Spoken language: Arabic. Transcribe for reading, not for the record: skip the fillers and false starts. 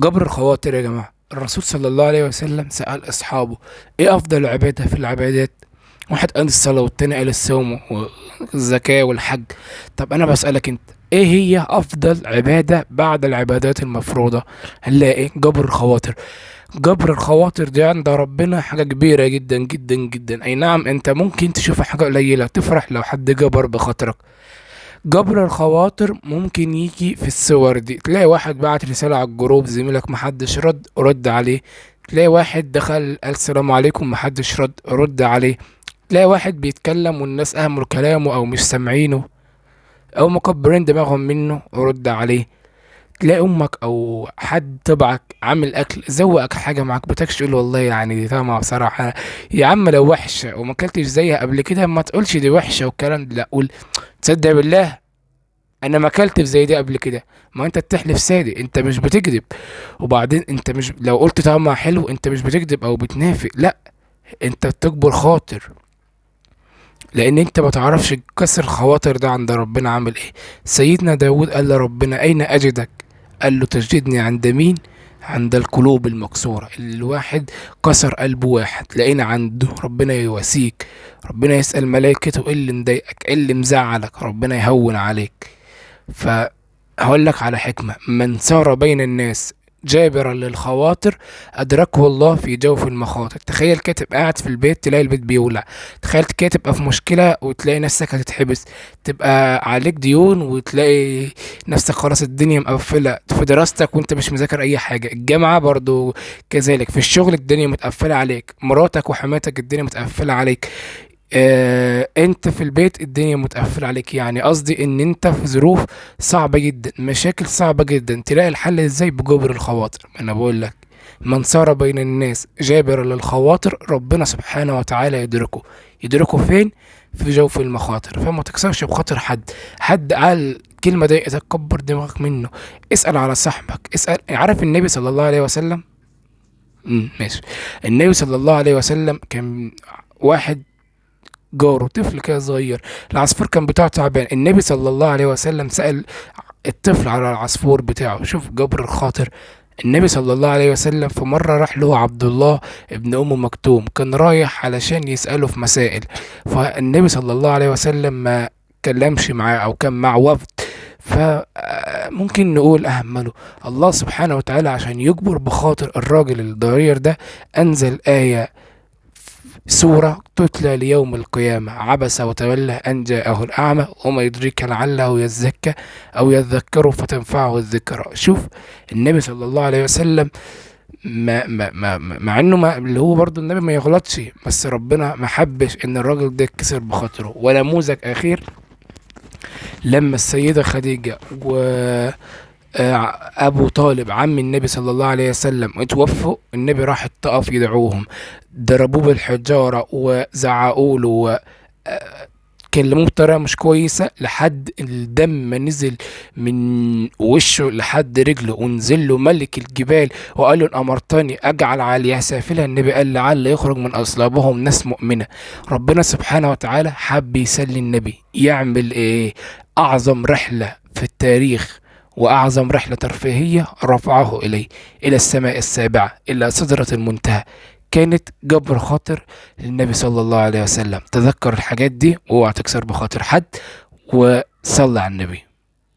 جبر الخواطر يا جماعة، الرسول صلى الله عليه وسلم سأل أصحابه: إيه أفضل عبادة في العبادات؟ واحد قال الصلاة، والتاني قال الصوم والزكاة والحج. طب أنا بسألك أنت، إيه هي أفضل عبادة بعد العبادات المفروضة؟ هنلاقي إيه؟ جبر الخواطر. جبر الخواطر دي عند ربنا حاجة كبيرة جدا جدا جدا. أي نعم، أنت ممكن تشوفها حاجة قليلة تفرح لو حد جبر بخاطرك. جبر الخواطر ممكن يجي في الصور دي، تلاقي واحد بعت رسالة على الجروب، زميلك محدش رد عليه. تلاقي واحد دخل قال السلام عليكم، محدش رد عليه. تلاقي واحد بيتكلم والناس اهملوا كلامه او مش سامعينه او مكبرين دماغهم منه ورد عليه. تلاقي امك او حد تبعك عامل اكل، زوقك حاجه ما عجبتكش، تقول والله يعني دي طعمها بصراحه، يا عم لو وحشه وما اكلتش زيها قبل كده ما تقولش دي وحشه والكلام ده، لا قول تصدق بالله انا ما اكلت في زي دي قبل كده. ما انت بتحلف صادق، انت مش بتكذب. وبعدين انت مش لو قلت طعمها حلو انت مش بتكذب او بتنافق، لا، انت بتكبر خاطر، لان انت ما تعرفش كسر الخواطر ده عند ربنا عامل ايه. سيدنا داود قال لربنا: اين اجدك؟ قال له: تجدني عند مين؟ عند القلوب المكسورة. الواحد كسر قلبه واحد، لقينا عنده، ربنا يواسيك. ربنا يسأل ملائكته: ايه اللي مضايقك؟ ايه اللي مزعلك؟ ربنا يهون عليك. فهقول لك على حكمة: من سار بين الناس جابرا للخواطر أدركه الله في جوف المخاطر. تخيل كاتب قاعد في البيت تلاقي البيت بيولع. تخيل كاتب تبقى في مشكلة وتلاقي نفسك هتتحبس. تبقى عليك ديون وتلاقي نفسك خلاص الدنيا مقفلة في دراستك وانت مش مذاكر أي حاجة. الجامعة برضو كذلك، في الشغل الدنيا متقفلة عليك، مراتك وحماتك الدنيا متقفلة عليك. انت في البيت الدنيا متقفل عليك. يعني قصدي ان انت في ظروف صعبة جدا، مشاكل صعبة جدا، تلاقي الحل ازاي؟ بجبر الخواطر. انا بقول لك: من سار بين الناس جابر للخواطر ربنا سبحانه وتعالى يدركه فين؟ في جوف المخاطر. فما تكسرش بخاطر حد قال كلمة ضايقتك كبر دماغك منه، اسأل على صاحبك، اسأل. عارف النبي صلى الله عليه وسلم؟ ماشي. النبي صلى الله عليه وسلم كان واحد جاره طفل كده صغير، العصفور كان بتاعه تعبان. النبي صلى الله عليه وسلم سأل الطفل على العصفور بتاعه. شوف جبر الخاطر. النبي صلى الله عليه وسلم في مرة راح له عبد الله ابن أم مكتوم، كان رايح علشان يسأله في مسائل. فالنبي صلى الله عليه وسلم ما كلمش معاه أو كان مع وفد، فممكن نقول أهمله. الله سبحانه وتعالى عشان يجبر بخاطر الراجل الضرير ده أنزل آية، سورة تتلى ليوم القيامة: عبس وتولى أن جاءه الأعمى وما يدريك لعله يزكى أو يذكر فتنفعه الذكرى. شوف النبي صلى الله عليه وسلم، مع انه ما اللي هو برضو النبي ما يغلطش، بس ربنا ما حبش ان الراجل ده يتكسر بخاطره. ونموذج اخير: لما السيدة خديجة و ابو طالب عم النبي صلى الله عليه وسلم اتوفوا، النبي راح الطائف يدعوهم، ضربوه بالحجارة وزعقوا له، كلموه بطريقة مش كويسة لحد الدم ما نزل من وشه لحد رجله، ونزل له ملك الجبال وقال له: أمرتني أجعل عليها سافلها. النبي قال: لعل يخرج من أصلابهم ناس مؤمنة. ربنا سبحانه وتعالى حب يسلي النبي يعمل إيه؟ أعظم رحلة في التاريخ وأعظم رحلة ترفيهية رفعه إلى السماء السابعة، إلى سدرة المنتهى. كانت جبر خاطر للنبي صلى الله عليه وسلم. تذكر الحاجات دي واوعى تكسر بخاطر حد، وصلي على النبي.